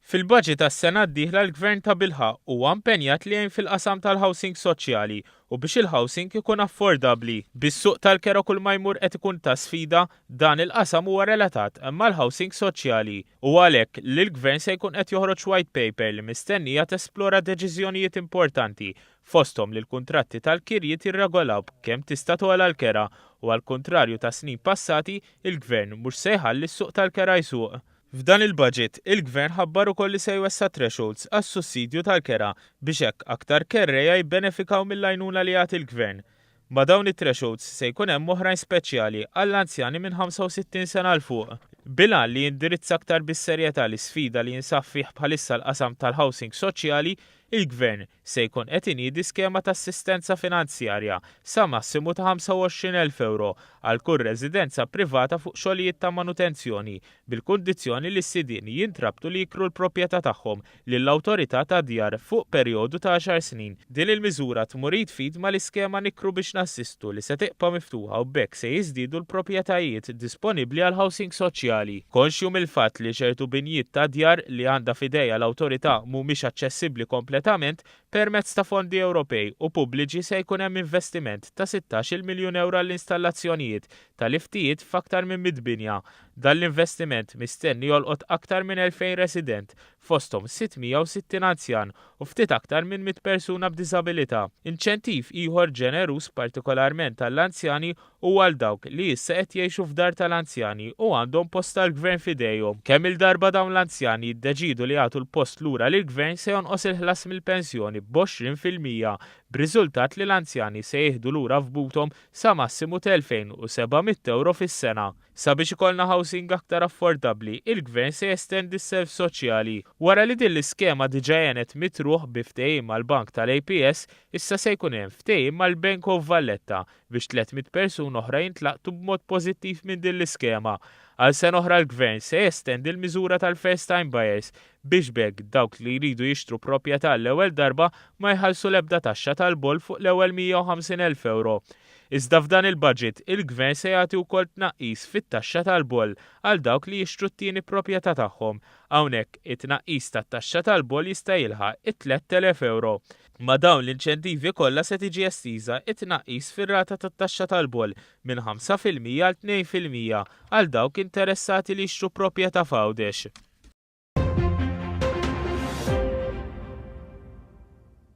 Fil-budget tas-sena d-dieħla l-Gvern ta' bilħaq huwa impenjat li jgħin fil-qasam tal-housing soċjali u biex il-housing ikun affordabbli. Bis-suq tal-kera kull ma jmur qed ikun ta' sfida, dan il-qasam huwa relatat imma l-housing soċjali. U għalhekk li l-Gvern se jkun qed joħroġ white paper li mistennija tesplora deċiżjonijiet importanti fosthom li l-kuntratti tal-kirjiet jirregolaw kemm tista' togħla l-kera u għall-kuntrarju ta' snin passati, il-Gvern mhux se jħalli s-suq tal-kera jsuq. F'dan il-budget, il-Gvern ħabbar ukoll li se jwessa thresholds għas-sussidju tal-kera biex hekk aktar kerreja jibbenefikaw mill-għajnuna li jagħti il-Gvern. Ma dawn it-thresholds se jkun hemm oħrajn speċjali għall-anzjani minn 65 sena l fuq. Bilan li jindirizza aktar bis-serjetà l-isfida li jinsab fih bħalissa l-qasam tal-housing soċjali, il-Gvern se jkun qed iniedi skema ta' assistenza finanzjarja sa massimu ta' 25,000 euro għal kull residenza privata fuq xogħlijiet ta' manutenzjoni bil-kundizzjoni li s-sidien jintrabtu li jikru l-proprjetà tagħhom lill-awtorità ta' djar fuq perjodu ta' 10 snin. Din il-miżura tmur jitfid mal-iskema nikru biex nassistu li se tibqa' miftuħa u bekk se jiżdiedu l-proprjetajiet disponibbli għal housing soċjali. Konxju mill-fatt li ċertu binjiet ta' djar li għandha f'idejha l-awtorità mhumiex aċċessibbli kompletament, permezz ta' fondi Ewropej u pubbliċi se jkun hemm investiment ta' 16 miljun euro għall-installazzjonijiet tal-liftijiet f'aktar minn 100 binja. Dan l-investiment mistenni jolqot aktar minn 2000 resident, fosthom 660 anzjan u ftit aktar minn 100 persuna b'diżabilità. Inċentiv ieħor ġenerus partikolarment għall-anzjani u għal dawk li issa qed jgħixu f'dar tal-anzjani u għandhom post tal-Gvern f'idejhom. Kemm il-darba dawn l-anzjani jiddeċidu li jagħtu l-post lura lill-Gvern se jonqos il-ħlas mill-pensjoni b'20% b'riżultat li l-anzjani se jieħdu lura f'buthom sa massimu ta' 2,700 euro fis-sena. Sabiex ikollna housing aktar affordabbli, il-Gvern se jestendi s-self soċjali. Wara li din l-iskema diġà għenet mitruħ bi ftehim mal-Bank tal-APS, issa se jkun hemm ftehim mal-Bank of Valletta biex 300 persuna oħra jintlaqtu b'mod pożittiv minn din l-iskema. Għal sena oħra l-Gvern se jestendi l-miżura tal-first time buyers biex bekk dawk li jridu jixtru proprjetà l-ewwel darba ma jħallsu l-ebda taxxa tal-bol fuq l-ewwel 150,000 euro. Iżda f'dan il-budget, il-Gvern se jagħti wkoll tnaqqis fit-taxxa tal-bol għal dawk li jixtru t-tieni proprjetà tagħhom. Hawnhekk it-tnaqqis tat-taxxa tal-bol jista' jilħaq 3,000 euro. Ma dawn l-inċentivi kollha se tiġi estiża it-tnaqqis fir-rata tat-taxxa tal-bol minn 5% għal 2% għal dawk interessati li jixtru proprjetà f'għawdex.